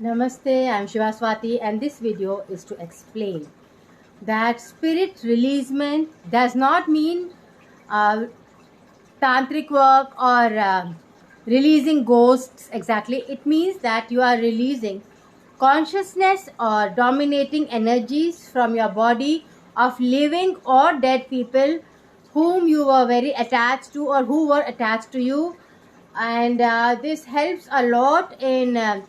Namaste, I'm Shivaswati, and this video is to explain that spirit releasement does not mean uh, tantric work or releasing ghosts exactly. It means that you are releasing consciousness or dominating energies from your body of living or dead people whom you were very attached to or who were attached to you. And this helps a lot in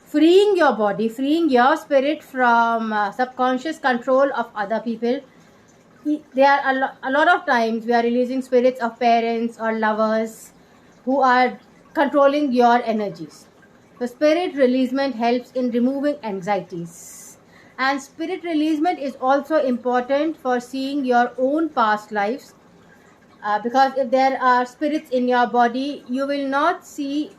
freeing your body, freeing your spirit from subconscious control of other people. There are a lot of times we are releasing spirits of parents or lovers who are controlling your energies. So spirit releasement helps in removing anxieties. And spirit releasement is also important for seeing your own past lives, because if there are spirits in your body, you will not see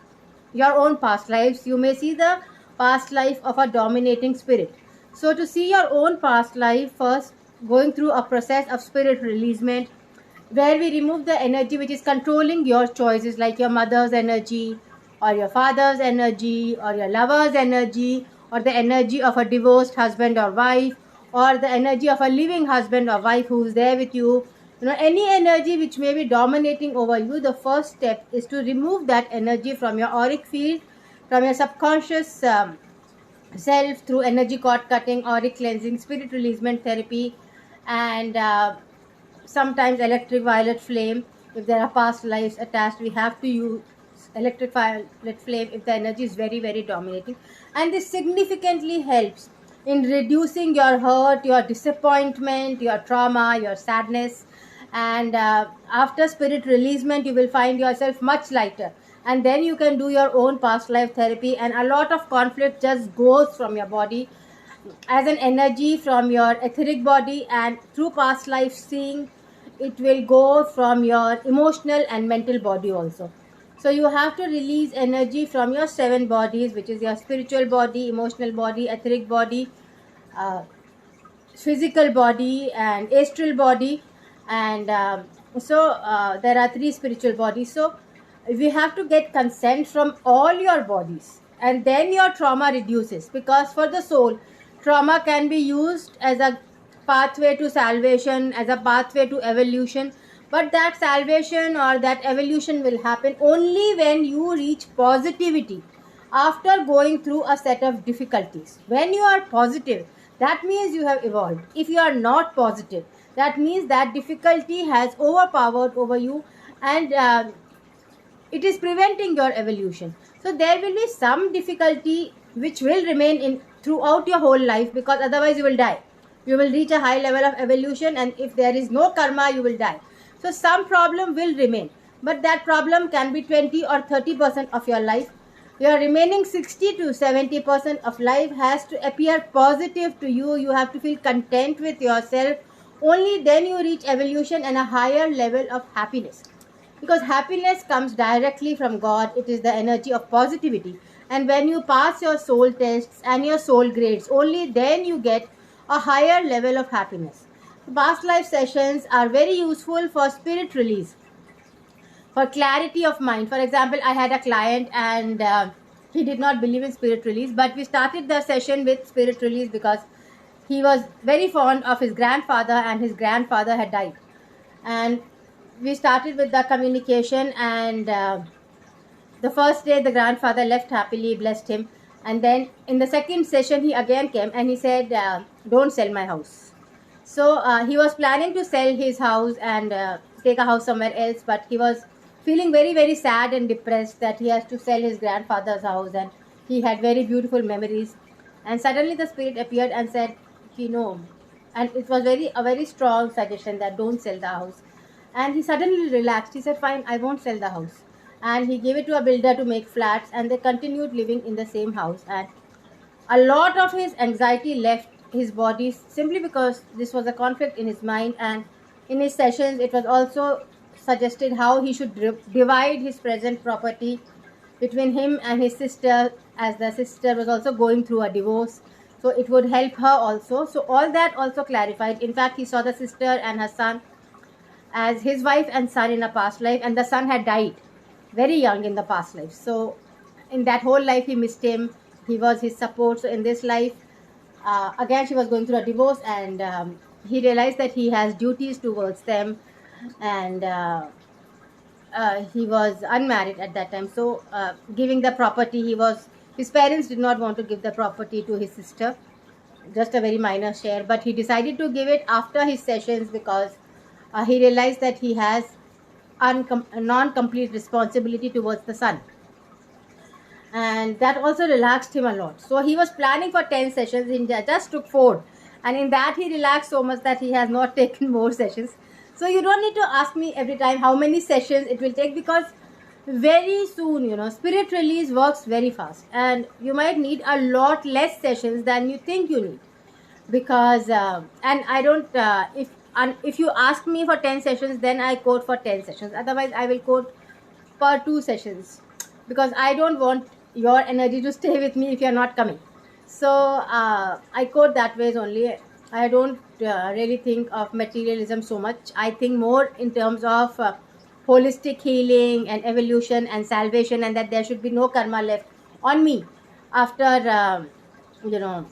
your own past lives. You may see the past life of a dominating spirit. So to see your own past life, first going through a process of spirit releasement, where we remove the energy which is controlling your choices, like your mother's energy or your father's energy or your lover's energy or the energy of a divorced husband or wife or the energy of a living husband or wife who is there with you. Any energy which may be dominating over you, the first step is to remove that energy from your auric field, from your subconscious self, through energy cord cutting, auric cleansing, spirit releasement therapy, and sometimes electric violet flame. If there are past lives attached, we have to use electric violet flame if the energy is very very dominating, and this significantly helps in reducing your hurt, your disappointment, your trauma, your sadness. And after spirit releasement, you will find yourself much lighter, and then you can do your own past life therapy, and a lot of conflict just goes from your body as an energy from your etheric body, and through past life seeing, it will go from your emotional and mental body also. So you have to release energy from your seven bodies, which is your spiritual body, emotional body, etheric body, uh, physical body, and astral body. And there are three spiritual bodies. So we have to get consent from all your bodies, and then your trauma reduces, because for the soul, trauma can be used as a pathway to salvation, as a pathway to evolution. But that salvation or that evolution will happen only when you reach positivity after going through a set of difficulties. When you are positive, that means you have evolved. If you are not positive, that means that difficulty has overpowered over you, and it is preventing your evolution. So there will be some difficulty which will remain in throughout your whole life, because otherwise you will die. You will reach a high level of evolution, and if there is no karma, you will die. So some problem will remain, but that problem can be 20 or 30% of your life. Your remaining 60 to 70% of life has to appear positive to you. You have to feel content with yourself. Only then you reach evolution and a higher level of happiness, because happiness comes directly from God. It is the energy of positivity, and when you pass your soul tests and your soul grades, only then you get a higher level of happiness. Past life sessions are very useful for spirit release, for clarity of mind. For example, I had a client, and he did not believe in spirit release, but we started the session with spirit release because he was very fond of his grandfather, and his grandfather had died. And we started with the communication, and the first day the grandfather left happily, blessed him. And then in the second session he again came, and he said, don't sell my house. So he was planning to sell his house and take a house somewhere else, but he was feeling very very sad and depressed that he has to sell his grandfather's house, and he had very beautiful memories. And suddenly the spirit appeared and said, and it was a very strong suggestion that don't sell the house. And he suddenly relaxed. He said, fine, I won't sell the house. And he gave it to a builder to make flats, and they continued living in the same house. And a lot of his anxiety left his body, simply because this was a conflict in his mind. And in his sessions, it was also suggested how he should divide his present property between him and his sister, as the sister was also going through a divorce. So it would help her also. So all that also clarified. In fact, he saw the sister and her son as his wife and son in a past life, and the son had died very young in the past life. So in that whole life he missed him, he was his support. So in this life, again she was going through a divorce, and he realized that he has duties towards them, and he was unmarried at that time. So giving the property, his parents did not want to give the property to his sister, just a very minor share, but he decided to give it after his sessions, because he realized that he has non-complete responsibility towards the son, and that also relaxed him a lot. So he was planning for 10 sessions, he just took 4, and in that he relaxed so much that he has not taken more sessions. So you don't need to ask me every time how many sessions it will take, because very soon, spirit release works very fast, and you might need a lot less sessions than you think you need, because and I don't if you ask me for 10 sessions, then I quote for 10 sessions. Otherwise I will quote per 2 sessions, because I don't want your energy to stay with me if you're not coming. So I quote that ways only. I don't really think of materialism so much. I think more in terms of holistic healing and evolution and salvation, and that there should be no karma left on me after you know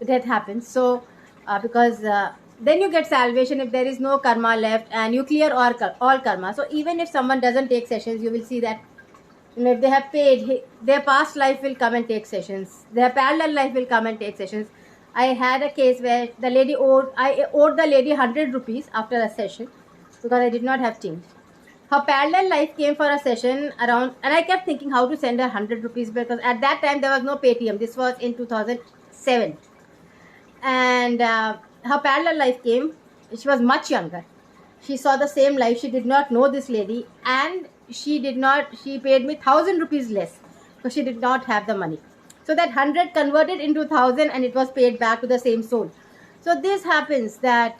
death happens. So because then you get salvation if there is no karma left, and you clear all karma. So even if someone doesn't take sessions, you will see that if they have paid, their past life will come and take sessions, their parallel life will come and take sessions. I had a case where I owed the lady 100 rupees after a session, because I did not have change. Her parallel life came for a session around, and I kept thinking how to send her 100 rupees, because at that time there was no Paytm. This was in 2007. And her parallel life came. She was much younger. She saw the same life. She did not know this lady, and she paid me 1,000 rupees less, because she did not have the money. So that 100 converted into 1,000, and it was paid back to the same soul. So this happens that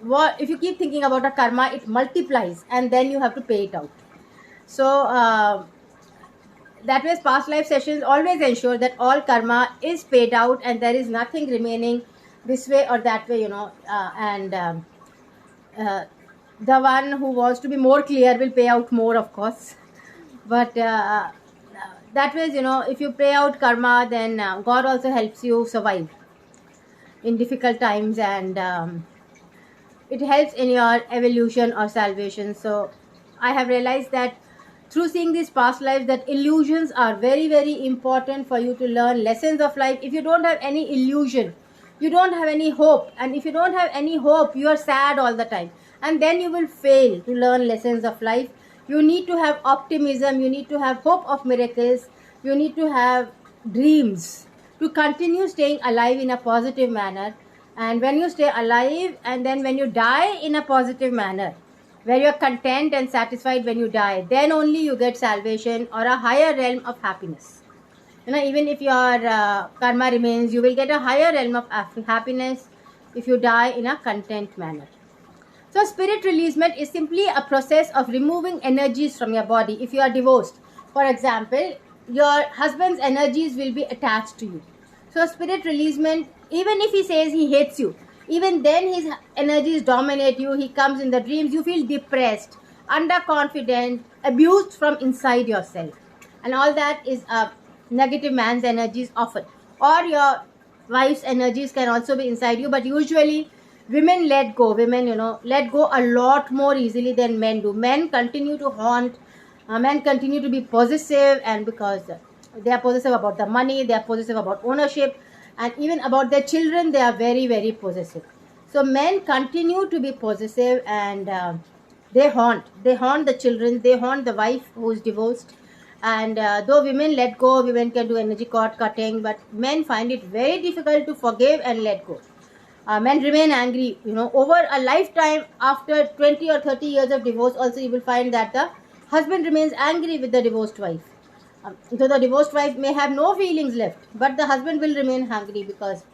what if you keep thinking about a karma, it multiplies, and then you have to pay it out. So that way, past life sessions always ensure that all karma is paid out, and there is nothing remaining this way or that way, the one who wants to be more clear will pay out more, of course. But that way, if you pay out karma, then God also helps you survive in difficult times, and it helps in your evolution or salvation. So I have realized that through seeing these past lives, that illusions are very, very important for you to learn lessons of life. If you don't have any illusion, you don't have any hope, and if you don't have any hope, you are sad all the time, and then you will fail to learn lessons of life. You need to have optimism, you need to have hope of miracles, you need to have dreams to continue staying alive in a positive manner. And when you stay alive, and then when you die in a positive manner, where you are content and satisfied when you die, then only you get salvation or a higher realm of happiness. Even if your karma remains, you will get a higher realm of happiness if you die in a content manner. So spirit releasement is simply a process of removing energies from your body. If you are divorced, for example, your husband's energies will be attached to you. So spirit releasement, even if he says he hates you, even then his energies dominate you. He comes in the dreams, you feel depressed, underconfident, abused from inside yourself, and all that is a negative man's energies often, or your wife's energies can also be inside you. But usually women let go a lot more easily than men do. Men continue to haunt, men continue to be possessive, and because they are possessive about the money, they are possessive about ownership, and even about their children, they are very, very possessive. So men continue to be possessive, and they haunt the children, they haunt the wife who is divorced. And though women let go, women can do energy cord cutting, but men find it very difficult to forgive and let go. Men remain angry, over a lifetime. After 20 or 30 years of divorce also, you will find that the husband remains angry with the divorced wife. So the divorced wife may have no feelings left, but the husband will remain angry, because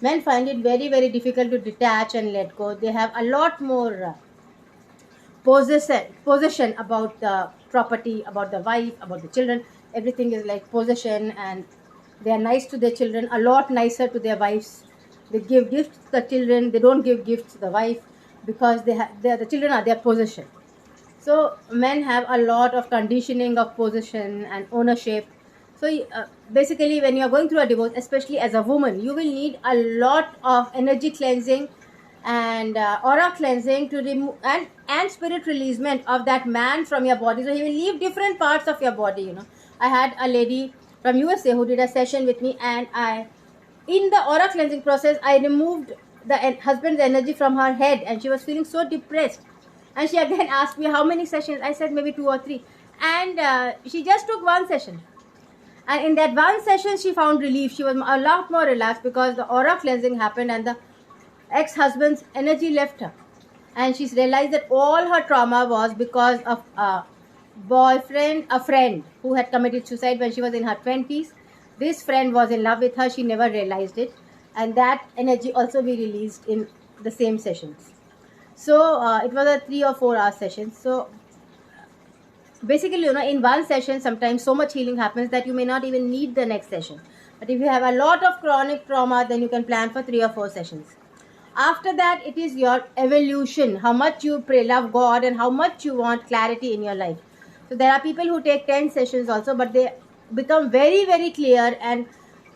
men find it very, very difficult to detach and let go. They have a lot more possession about the property, about the wife, about the children. Everything is like possession, and they are nice to their children, a lot nicer to their wives. They give gifts to the children, they don't give gifts to the wife, because the children are their possession. So men have a lot of conditioning of possession and ownership. So basically, when you are going through a divorce, especially as a woman, you will need a lot of energy cleansing and aura cleansing to remove and spirit releasement of that man from your body. So he will leave different parts of your body. I had a lady from USA who did a session with me, and in the aura cleansing process, I removed the husband's energy from her head, and she was feeling so depressed. And she again asked me how many sessions. I said maybe 2 or 3, and she just took one session. And in that one session, she found relief. She was a lot more relaxed because the aura cleansing happened and the ex-husband's energy left her. And she realized that all her trauma was because of a friend who had committed suicide when she was in her 20s. This friend was in love with her. She never realized it. And that energy also be released in the same sessions. So it was a 3 or 4 hour session. So basically, in one session, sometimes so much healing happens that you may not even need the next session. But if you have a lot of chronic trauma, then you can plan for 3 or 4 sessions. After that, it is your evolution, how much you love God and how much you want clarity in your life. So there are people who take 10 sessions also, but they become very, very clear, and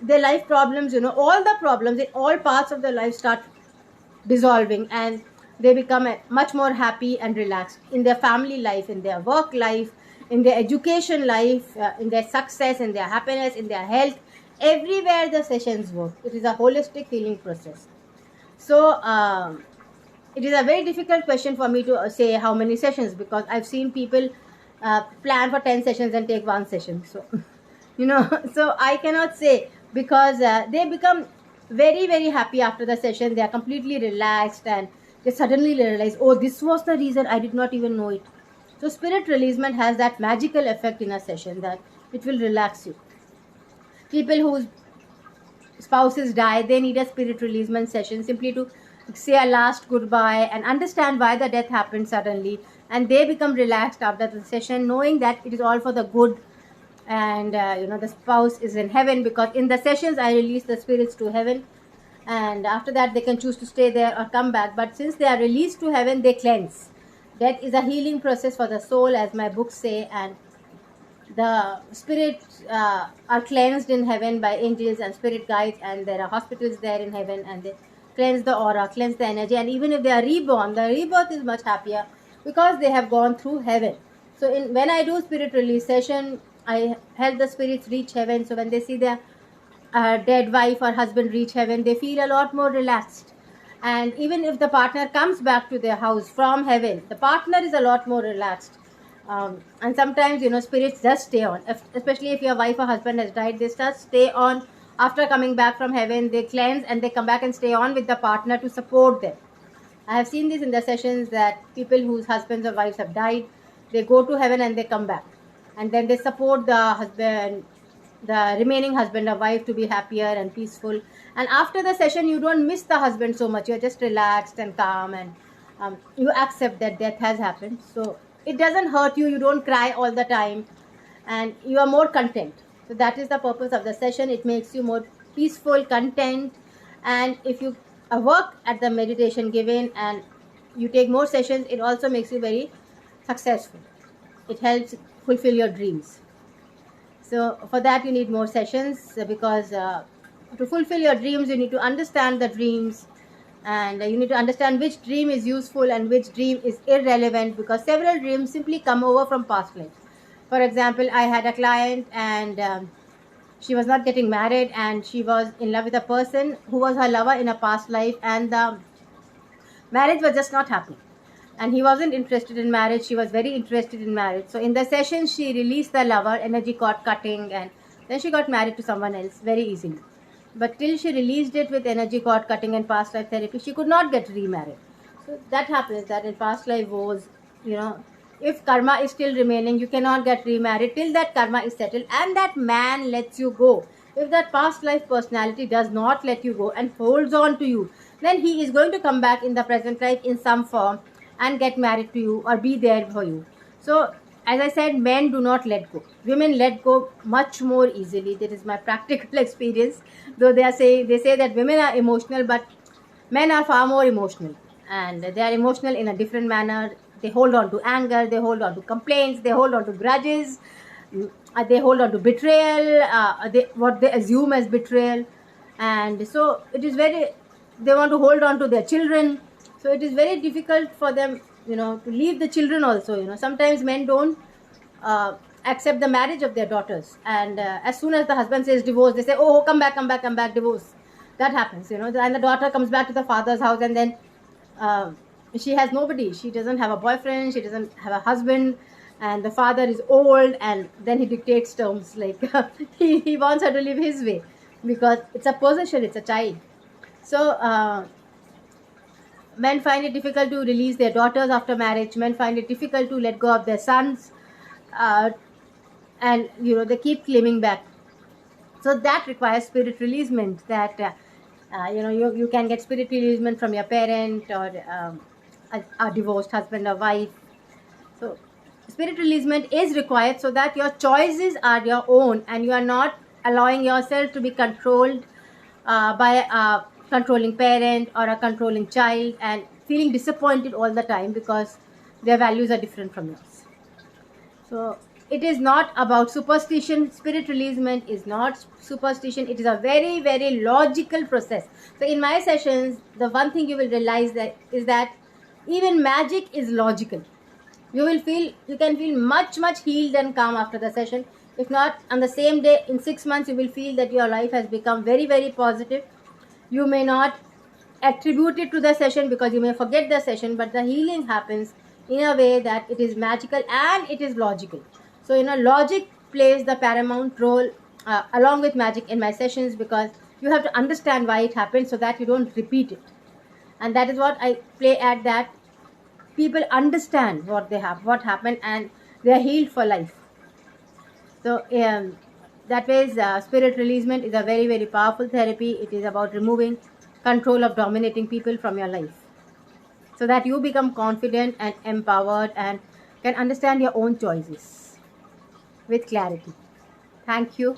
their life problems, all the problems in all parts of their life start dissolving, and they become much more happy and relaxed in their family life, in their work life, in their education life, in their success, in their happiness, in their health. Everywhere the sessions work. It is a holistic healing process. So it is a very difficult question for me to say how many sessions, because I've seen people plan for 10 sessions and take one session. So so I cannot say, because they become very, very happy after the session. They are completely relaxed, and they suddenly realize, oh, this was the reason, I did not even know it. So spirit releasement has that magical effect in a session that it will relax you. People whose spouses die, they need a spirit releasement session simply to say a last goodbye and understand why the death happened suddenly, and they become relaxed after the session, knowing that it is all for the good. And the spouse is in heaven, because in the sessions I release the spirits to heaven, and after that they can choose to stay there or come back. But since they are released to heaven, they cleanse. Death is a healing process for the soul, as my books say, and the spirits are cleansed in heaven by angels and spirit guides, and there are hospitals there in heaven, and they cleanse the aura, cleanse the energy. And even if they are reborn, the rebirth is much happier because they have gone through heaven. So when I do spirit release session, I help the spirits reach heaven. So when they see their dead wife or husband reach heaven, they feel a lot more relaxed. And even if the partner comes back to their house from heaven, the partner is a lot more relaxed. And sometimes, spirits just stay on, especially if your wife or husband has died, they just stay on after coming back from heaven. They cleanse and they come back and stay on with the partner to support them. I have seen this in the sessions, that people whose husbands or wives have died, they go to heaven and they come back, and then they support the remaining husband or wife to be happier and peaceful. And after the session, you don't miss the husband so much. You're just relaxed and calm, and you accept that death has happened. So it doesn't hurt you. You don't cry all the time, and you are more content. So that is the purpose of the session. It makes you more peaceful, content. And if you work at the meditation given and you take more sessions, it also makes you very successful. It helps fulfill your dreams. So for that, you need more sessions, because to fulfill your dreams, you need to understand the dreams, and you need to understand which dream is useful and which dream is irrelevant, because several dreams simply come over from past lives. For example, I had a client, and she was not getting married, and she was in love with a person who was her lover in a past life, and the marriage was just not happening. And he wasn't interested in marriage. She was very interested in marriage. So in the session, she released the lover, energy cord cutting, and then she got married to someone else very easily. But till she released it with energy cord cutting and past life therapy, she could not get remarried. So that happens, that in past life woes, if karma is still remaining, you cannot get remarried till that karma is settled and that man lets you go. If that past life personality does not let you go and holds on to you, then he is going to come back in the present life in some form and get married to you or be there for you. So as I said, men do not let go. Women let go much more easily. That is my practical experience. Though they say that women are emotional, but men are far more emotional, and they are emotional in a different manner. They hold on to anger, they hold on to complaints, they hold on to grudges. they hold on to betrayal, what they assume as betrayal, and so it is very, they want to hold on to their children, so it is very difficult for them, to leave the children also. Sometimes men don't accept the marriage of their daughters, and as soon as the husband says divorce, they say, oh, come back, come back, come back, divorce. That happens, and the daughter comes back to the father's house, and then she has nobody. She doesn't have a boyfriend, she doesn't have a husband, and the father is old, and then he dictates terms like he wants her to live his way, because it's a possession, it's a child. So men find it difficult to release their daughters after marriage. Men find it difficult to let go of their sons, and they keep claiming back. So that requires spirit releasement, that you can get spirit releasement from your parent, or a divorced husband or wife. So spirit releasement is required, so that your choices are your own, and you are not allowing yourself to be controlled by a controlling parent or a controlling child, and feeling disappointed all the time because their values are different from yours. So it is not about superstition. Spirit releasement is not superstition. It is a very, very logical process. So in my sessions, the one thing you will realize that is that even magic is logical. You can feel much, much healed and calm after the session. If not on the same day, in 6 months, you will feel that your life has become very, very positive. You may not attribute it to the session, because you may forget the session, but the healing happens in a way that it is magical and it is logical. So logic plays the paramount role along with magic in my sessions, because you have to understand why it happened so that you don't repeat it. And that is what I play at, that people understand what happened, and they are healed for life. So that way, spirit releasement is a very, very powerful therapy. It is about removing control of dominating people from your life, so that you become confident and empowered and can understand your own choices with clarity. Thank you.